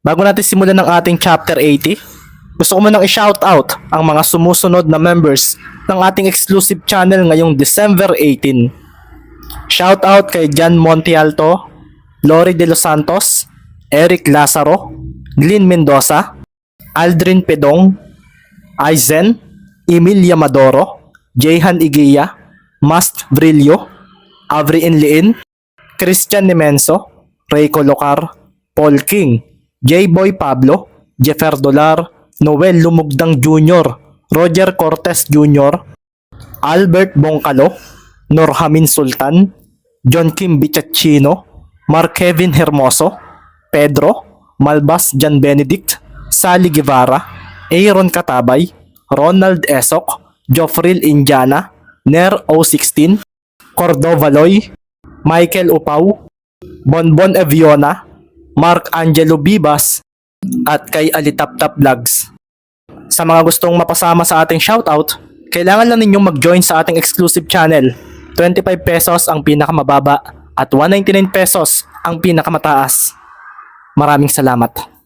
Bago natin simulan ng ating chapter 80, gusto ko munang i-shoutout ang mga sumusunod na members ng ating exclusive channel ngayong December 18. Shoutout kay Jan Montialto, Lori De Los Santos, Eric Lazaro, Glyn Mendoza, Aldrin Pedong, Aizen, Emilia Madoro, Jehan Iguia, Mast Brillo, Avri Inliin, Christian Nemenso, Ray Colocar, Paul King, J-Boy Pablo, Jeffer Dolar, Noel Lumugdang Jr., Roger Cortez Jr., Albert Bongcalo, Norhamin Sultan, John Kim Bichachino, Mark Kevin Hermoso, Pedro, Malbas Jan Benedict, Sally Guevara, Aaron Katabay, Ronald Esok, Joffril Indiana, Ner O16, Cordova Loy, Michael Upaw, Bonbon Eviona, Mark Angelo Bibas, at kay Alitaptap Vlogs. Sa mga gustong mapasama sa ating shoutout, kailangan lang ninyong mag-join sa ating exclusive channel. 25 pesos ang pinakamababa at 199 pesos ang pinakamataas. Maraming salamat.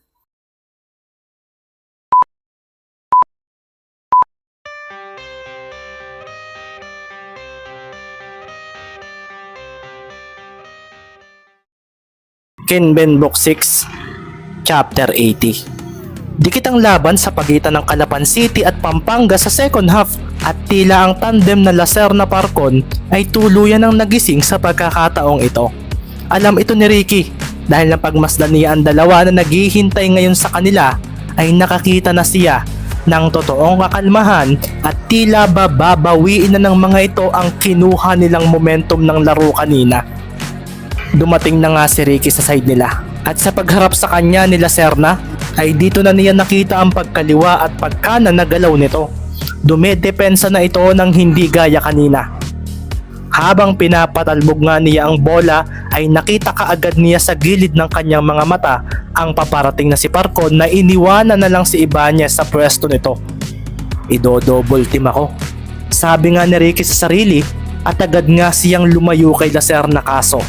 Kinben Book 6, Chapter 80. Dikit ang laban sa pagitan ng Calapan City at Pampanga sa second half at tila ang tandem na Lacerna Parcon ay tuluyan ng nagising sa pagkakataong ito. Alam ito ni Ricky dahil napagmasdan niya ang dalawa na naghihintay ngayon sa kanila ay nakakita na siya ng totoong kakalmahan at tila babawiin na ng mga ito ang kinuha nilang momentum ng laro kanina. Dumating na nga si Ricky sa side nila at sa pagharap sa kanya ni Lacerna ay dito na niya nakita ang pagkaliwa at pagkanan na galaw nito. Dumedepensa na ito ng hindi gaya kanina. Habang pinapatalbog nga niya ang bola ay nakita kaagad niya sa gilid ng kanyang mga mata ang paparating na si Parcon na iniwanan na lang si Ibanez sa pwesto nito. Ido-double team ako, sabi nga ni Ricky sa sarili at agad nga siyang lumayo kay Lacerna kaso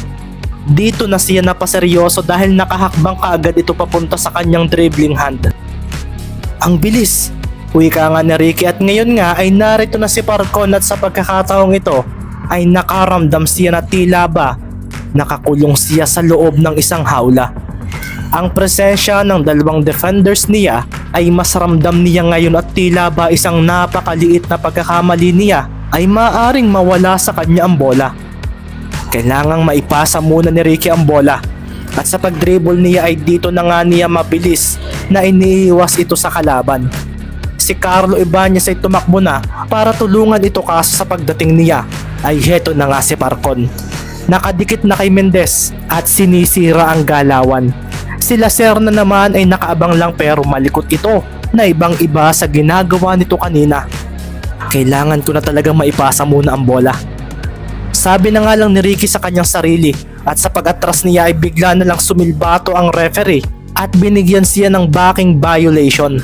dito na siya napaseryoso dahil nakahakbang kaagad ito papunta sa kanyang dribbling hand. Ang bilis! Wika nga ni Ricky at ngayon nga ay narito na si Parcon at sa pagkakataong ito ay nakaramdam siya na tila ba nakakulong siya sa loob ng isang hawla. Ang presensya ng dalawang defenders niya ay mas ramdam niya ngayon at tila ba isang napakaliit na pagkakamali niya ay maaring mawala sa kanya ang bola. Kailangang maipasa muna ni Ricky ang bola at sa pag-dribble niya ay dito na nga niya mabilis na iniiwas ito sa kalaban. Si Carlo Ibanez ay tumakbo na para tulungan ito kaso sa pagdating niya ay heto na nga si Parcon. Nakadikit na kay Mendez at sinisira ang galawan. Si Lacerna naman ay nakaabang lang pero malikot ito na ibang iba sa ginagawa nito kanina. Kailangan ko na talagang maipasa muna ang bola. Sabi na nga lang ni Ricky sa kanyang sarili at sa pag-atras niya ay bigla na lang sumilbato ang referee at binigyan siya ng backing violation.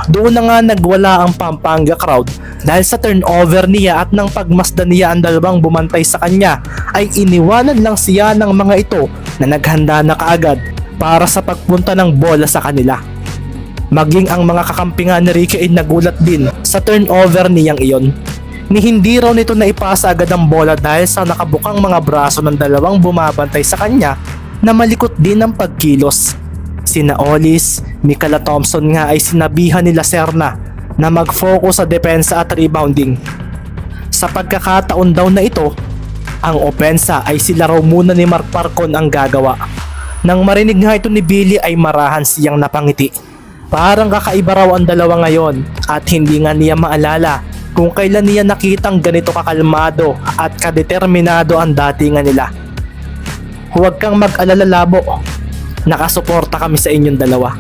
Doon na nga nagwala ang Pampanga crowd dahil sa turnover niya at nang pagmasdan niya ang dalawang bumantay sa kanya ay iniwanan lang siya ng mga ito na naghanda na kaagad para sa pagpunta ng bola sa kanila. Maging ang mga kakampi nga ni Ricky ay nagulat din sa turnover niyang iyon. Ni hindi raw nito na ipasa agad ang bola dahil sa nakabukang mga braso ng dalawang bumabantay sa kanya na malikot din ang pagkilos. Sina Olis, Mikala Thompson nga ay sinabihan ni Lacerna na mag-focus sa depensa at rebounding. Sa pagkakataon daw na ito, ang opensa ay sila raw muna ni Mark Parcon ang gagawa. Nang marinig nga ito ni Billy ay marahan siyang napangiti. Parang kakaiba raw ang dalawa ngayon at hindi nga niya maalala kung kailan niya nakitang ganito kakalmado at kadeterminado ang datingan nila. Huwag kang mag-alala Labo, nakasuporta kami sa inyong dalawa.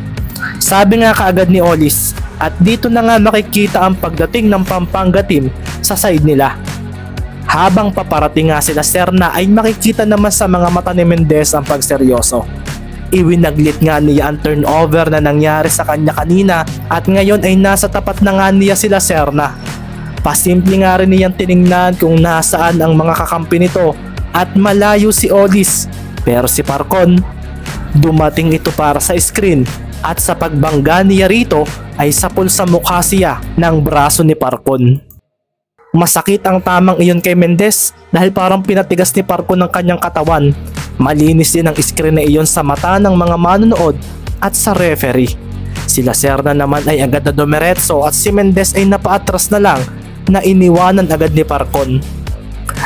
Sabi nga kaagad ni Olis at dito na nga makikita ang pagdating ng Pampanga team sa side nila. Habang paparating nga sila Serna ay makikita naman sa mga mata ni Mendez ang pagseryoso. Iwinaglit nga niya ang turnover na nangyari sa kanya kanina at ngayon ay nasa tapat na nga niya sila Serna. Pasimple nga rin niyang tiningnan kung nasaan ang mga kakampi nito at malayo si Olis pero si Parcon dumating ito para sa screen At sa pagbangga niya rito ay sapul sa mukha siya ng braso ni Parcon. Masakit ang tamang iyon kay Mendez dahil parang pinatigas ni Parcon ng kanyang katawan. Malinis din ang screen na iyon sa mata ng mga manonood at sa referee. Sila Serna naman ay agad na dumiretso at si Mendez ay napaatras na lang na iniwanan agad ni Parcon.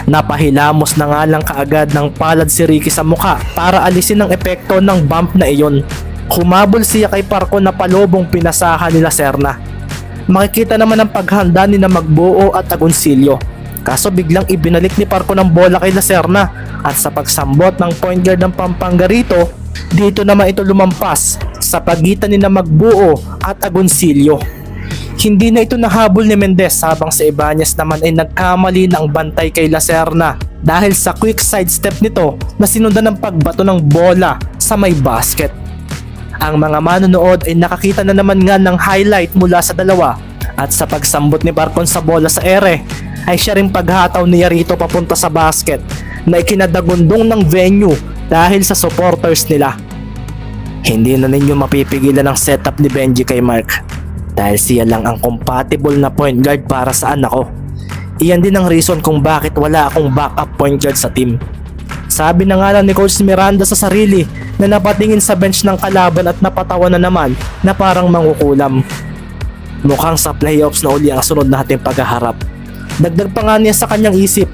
Napahilamos na nga lang kaagad ng palad si Ricky sa mukha para alisin ang epekto ng bump na iyon. Humabol siya kay Parcon na palubong pinasahan nila Serna. Makikita naman ang paghanda ni na Magbuo at Agoncillo. Kaso biglang ibinalik ni Parcon ang bola kay Serna at sa pagsambot ng point guard ng Pampanga rito, dito naman ito lumampas sa pagitan ni na Magbuo at Agoncillo. Hindi na ito nahabol ni Mendez habang si Ibanez naman ay nagkamali ng bantay kay Serna dahil sa quick sidestep nito na sinundan ng pagbato ng bola sa may basket. Ang mga manonood ay nakakita na naman nga ng highlight mula sa dalawa at sa pagsambot ni Parcon sa bola sa ere ay siya ring paghataw niya rito papunta sa basket na ikinadagundong ng venue dahil sa supporters nila. Hindi na ninyo mapipigilan ang setup ni Benji kay Mark dahil siya lang ang compatible na point guard para sa anak ko. Iyan din ang reason kung bakit wala akong backup point guard sa team. Sabi na nga lang ni Coach Miranda sa sarili na napatingin sa bench ng kalaban at napatawa na naman na parang mangukulam. Mukhang sa playoffs na uli ang sunod nating paghaharap. Dagdag pa nga niya sa kanyang isip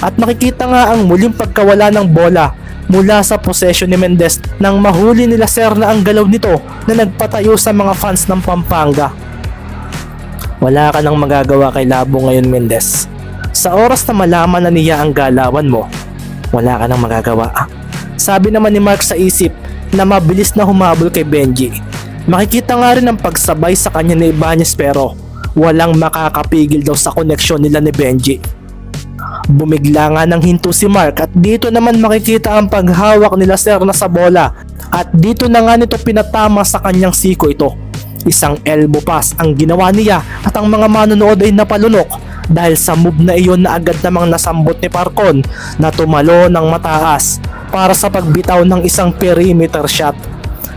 at makikita nga ang muling pagkawala ng bola mula sa possession ni Mendez nang mahuli nila Serna ang galaw nito na nagpatayo sa mga fans ng Pampanga. Wala ka nang magagawa kay Labo ngayon, Mendez. Sa oras na malaman na niya ang galawan mo, wala ka nang magagawa. Sabi naman ni Mark sa isip na mabilis na humabol kay Benji. Makikita nga rin ang pagsabay sa kanya ni Ibanez pero walang makakapigil daw sa koneksyon nila ni Benji. Bumigla nga ng hinto si Mark at dito naman makikita ang paghawak nila Serna sa bola at dito na nga nito pinatama sa kanyang siko ito. Isang elbow pass ang ginawa niya at ang mga manonood ay napalunok dahil sa move na iyon na agad namang nasambot ni Parcon na tumalo ng mataas para sa pagbitaw ng isang perimeter shot.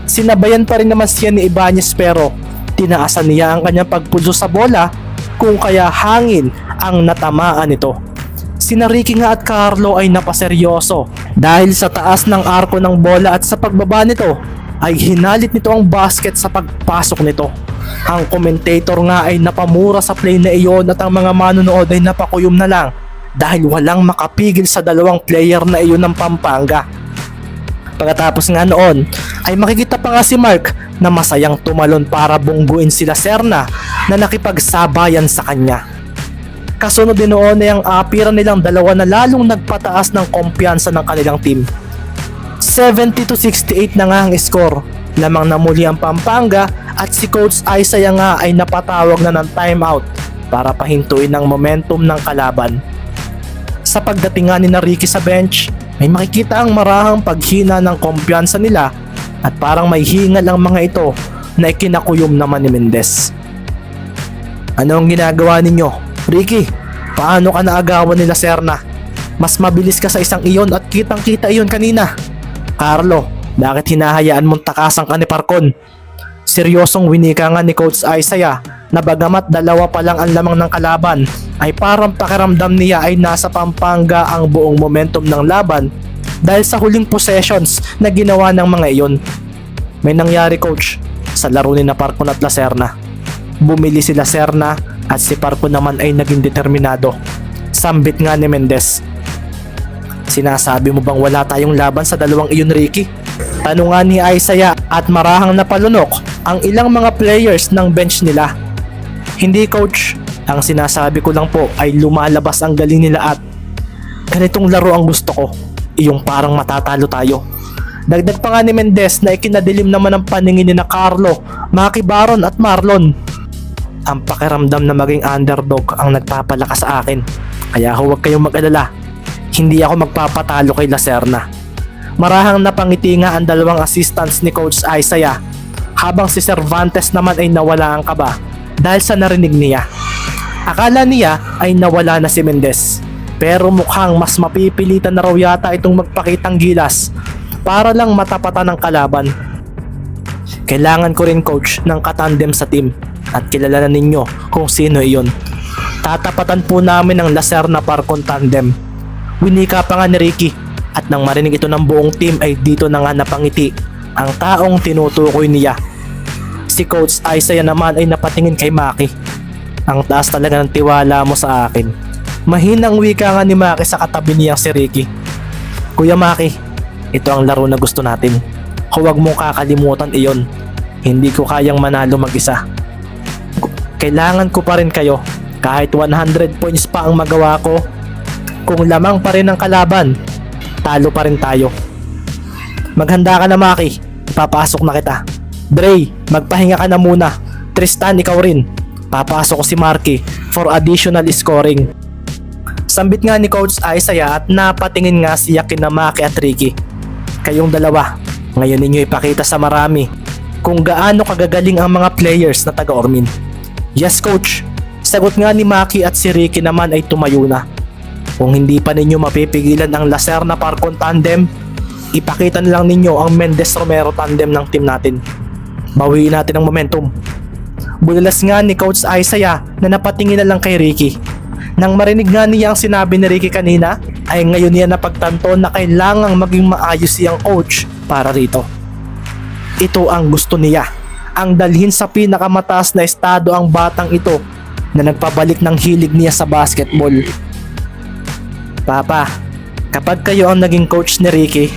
Sinabayan pa rin naman siya ni Ibanez pero tinaasan niya ang kanyang pagpulso sa bola kung kaya hangin ang natamaan nito. Sina Ricky nga at Carlo ay napaseryoso dahil sa taas ng arko ng bola at sa pagbaba nito ay hinalit nito ang basket sa pagpasok nito. Ang commentator nga ay napamura sa play na iyon at ang mga manonood ay napakuyom na lang dahil walang makapigil sa dalawang player na iyon ng Pampanga. Pagkatapos nga noon ay makikita pa nga si Mark na masayang tumalon para bungguin sila Serna na nakipagsabayan sa kanya. Kasunod din noon ay ang apiran nilang dalawa na lalong nagpataas ng kumpiyansa ng kanilang team. 70-68 na nga ang score. Lamang na muli ang Pampanga at si Coach Isaiah nga ay napatawag na ng timeout para pahintuin ang momentum ng kalaban. Sa pagdating nga ni Ricky sa bench, may makikita ang marahang paghina ng kumpiyansa nila at parang may hingal ang mga ito na ikinakuyom naman ni Mendez. Ano ang ginagawa ninyo? Ricky, paano ka naagawan nila Serna? Mas mabilis ka sa isang iyon at kitang kita iyon kanina. Carlo, bakit hinahayaan mong takasan ka ni Parcon? Seryosong winika nga ni Coach Isaiah na bagamat dalawa pa lang ang lamang ng kalaban ay parang pakiramdam niya ay nasa Pampanga ang buong momentum ng laban dahil sa huling possessions na ginawa ng mga iyon. May nangyari coach sa laro ni na Parcon at Serna. Bumili sila Serna at si Parcon naman ay naging determinado. Sambit nga ni Mendez. Sinasabi mo bang wala tayong laban sa dalawang iyon, Ricky? Tanungan ni Isaiah at marahang napalunok ang ilang mga players ng bench nila. Hindi coach, ang sinasabi ko lang po ay lumalabas ang galing nila at ganitong laro ang gusto ko, iyong parang matatalo tayo. Dagdag pa nga ni Mendez na ikinadilim naman ang paningin ni na Carlo, Maki Baron at Marlon. Ang pakiramdam na maging underdog ang nagpapalakas sa akin, kaya huwag kayong mag-alala. Hindi ako magpapatalo kay Serna. Marahang napangiti nga ang dalawang assistants ni Coach Isaiah habang si Cervantes naman ay nawala ang kaba dahil sa narinig niya. Akala niya ay nawala na si Mendez pero mukhang mas mapipilitan na raw yata itong magpakitang gilas para lang matapatan ng kalaban. Kailangan ko rin coach ng katandem sa team at kilala na ninyo kung sino iyon. Tatapatan po namin ang Lacerna Parcon tandem. Winika pa nga ni Ricky at nang marinig ito ng buong team ay dito na nga napangiti ang taong tinutukoy niya. Si Coach Isaiah naman ay napatingin kay Maki. Ang taas talaga ng tiwala mo sa akin. Mahinang wika nga ni Maki sa katabi niyang si Ricky. Kuya Maki, ito ang laro na gusto natin. Huwag mong kakalimutan iyon. Hindi ko kayang manalo mag-isa. Kailangan ko pa rin kayo. Kahit 100 points pa ang magawa ko, kung lamang pa rin ang kalaban, talo pa rin tayo. Maghanda ka na Maki. Papasok na kita. Dre, magpahinga ka na muna. Tristan, ikaw rin. Papasok ko si Marky for additional scoring. Sambit nga ni Coach Isaiah at napatingin nga siya kina Maki at Ricky. Kayong dalawa, ngayon ninyo ipakita sa marami kung gaano kagagaling ang mga players na taga-Ormin. Yes coach, sagot nga ni Maki at si Ricky naman ay tumayo na. Kung hindi pa ninyo mapipigilan ang Lacerna Parcon tandem, ipakita na lang ninyo ang Mendez Romero tandem ng team natin. Bawiin natin ang momentum. Bulalas nga ni Coach Isaiah na napatingin na lang kay Ricky. Nang marinig nga niya ang sinabi ni Ricky kanina, ay ngayon niya napagtanto na kailangang maging maayos siyang coach para rito. Ito ang gusto niya, ang dalhin sa pinakamataas na estado ang batang ito na nagpabalik ng hilig niya sa basketball. Papa, kapag kayo ang naging coach ni Ricky,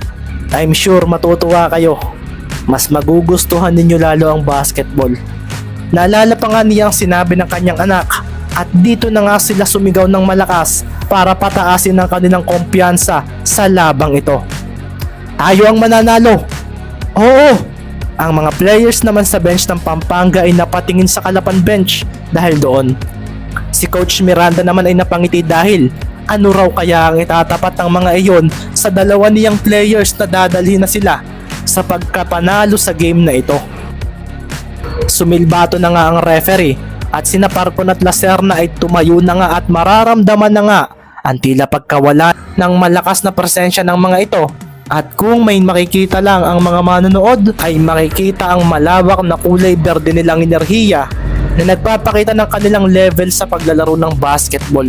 I'm sure matutuwa kayo. Mas magugustuhan ninyo lalo ang basketball. Naalala pa nga niya ang sinabi ng kanyang anak at dito na nga sila sumigaw ng malakas para pataasin ang kanilang kumpiyansa sa labang ito. Tayo ang mananalo! Oo! Ang mga players naman sa bench ng Pampanga ay napatingin sa Kalapan bench dahil doon. Si Coach Miranda naman ay napangiti dahil ano raw kaya ang itatapat ng mga iyon sa dalawa niyang players na dadalhin na sila sa pagkapanalo sa game na ito. Sumilbato na nga ang referee at sina Parcon at Lacerna ay tumayo na nga at mararamdaman na nga ang tila pagkawala ng malakas na presensya ng mga ito. At kung may makikita lang ang mga manonood ay makikita ang malawak na kulay berde nilang enerhiya na nagpapakita ng kanilang level sa paglalaro ng basketball.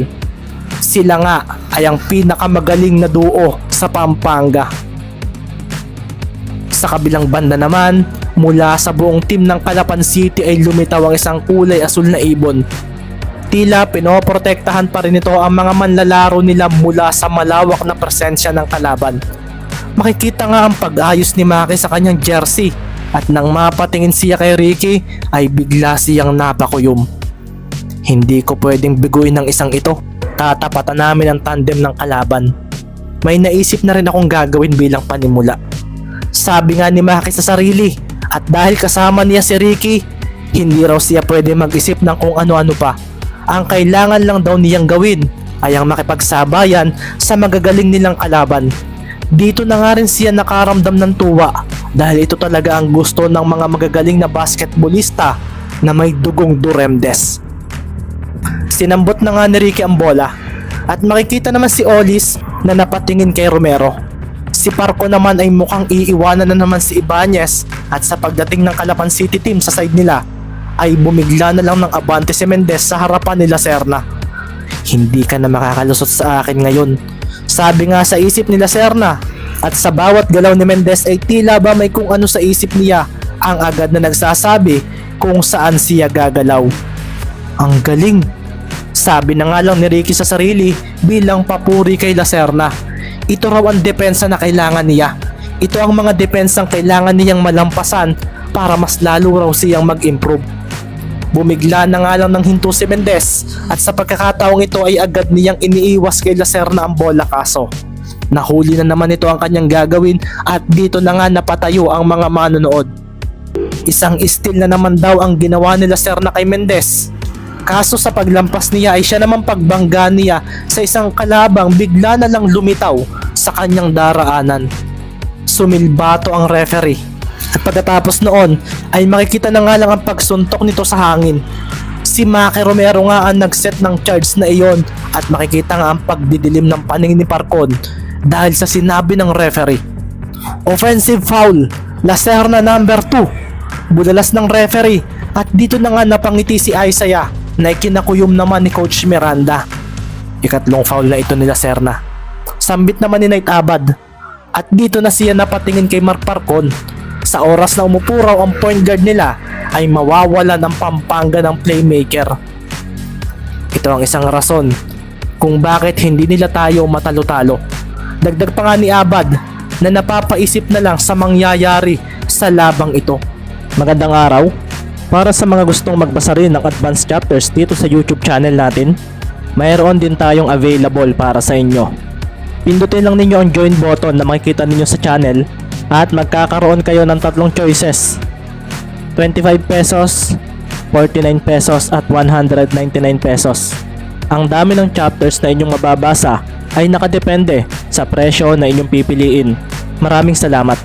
Sila nga ay ang pinakamagaling na duo sa Pampanga. Sa kabilang banda naman, mula sa buong team ng Calapan City ay lumitaw ang isang kulay asul na ibon. Tila pinoprotektahan pa rin ito ang mga manlalaro nila mula sa malawak na presensya ng kalaban. Makikita nga ang pag-ayos ni Maki sa kanyang jersey at nang mapatingin siya kay Ricky ay bigla siyang napakuyom. Hindi ko pwedeng biguin ng isang ito. Tatapatan namin ang tandem ng kalaban. May naisip na rin akong gagawin bilang panimula. Sabi nga ni Maki sa sarili at dahil kasama niya si Ricky, hindi raw siya pwede mag-isip ng kung ano-ano pa. Ang kailangan lang daw niyang gawin ay ang makipagsabayan sa magagaling nilang kalaban. Dito na nga rin siya nakaramdam ng tuwa dahil ito talaga ang gusto ng mga magagaling na basketballista na may dugong Duremdes. Sinambot na nga ni Ricky ang bola at makikita naman si Olis na napatingin kay Romero. Si Parco naman ay mukhang iiwanan na naman si Ibanez at sa pagdating ng Calapan City team sa side nila ay bumigla na lang ng abante si Mendez sa harapan ni Lacerna. Hindi ka na makakalusot sa akin ngayon, sabi nga sa isip ni Lacerna at sa bawat galaw ni Mendez ay tila ba may kung ano sa isip niya ang agad na nagsasabi kung saan siya gagalaw. Ang galing, sabi na nga lang ni Ricky sa sarili bilang papuri kay Lacerna. Ito raw ang depensa na kailangan niya. Ito ang mga depensang kailangan niyang malampasan para mas lalo raw siyang mag-improve. Bumigla na nga lang ng hinto si Mendez at sa pagkakataong ito ay agad niyang iniiwas kay Lacerna ang bola kaso nahuli na naman ito ang kanyang gagawin at dito na nga napatayo ang mga manonood. Isang steal na naman daw ang ginawa ni Lacerna kay Mendez. Kaso sa paglampas niya ay siya naman pagbangga niya sa isang kalabang bigla na lang lumitaw sa kanyang daraanan. Sumilbato ang referee at pagkatapos noon ay makikita na nga lang ang pagsuntok nito sa hangin. Si Maki Romero nga ang nagset ng charge na iyon at makikita nga ang pagdidilim ng paningin ni Parcon dahil sa sinabi ng referee. Offensive foul, Lacerna number 2. Budalas ng referee at dito na nga napangiti si Isaiah na ikinakuyom naman ni Coach Miranda. Ikatlong foul na ito nila Serna. Sambit naman ni Knight Abad at dito na siya napatingin kay Mark Parcon. Sa oras na umupo raw ang point guard nila ay mawawala ng Pampanga ng playmaker. Ito ang isang rason kung bakit hindi nila tayo matalo-talo. Dagdag pa nga ni Abad na napapaisip na lang sa mangyayari sa labang ito. Magandang araw. Para sa mga gustong magbasa rin ng advanced chapters dito sa YouTube channel natin, mayroon din tayong available para sa inyo. Pindutin lang ninyo ang join button na makikita ninyo sa channel at magkakaroon kayo ng tatlong choices: 25 pesos, 49 pesos at 199 pesos. Ang dami ng chapters na inyong mababasa ay nakadepende sa presyo na inyong pipiliin. Maraming salamat.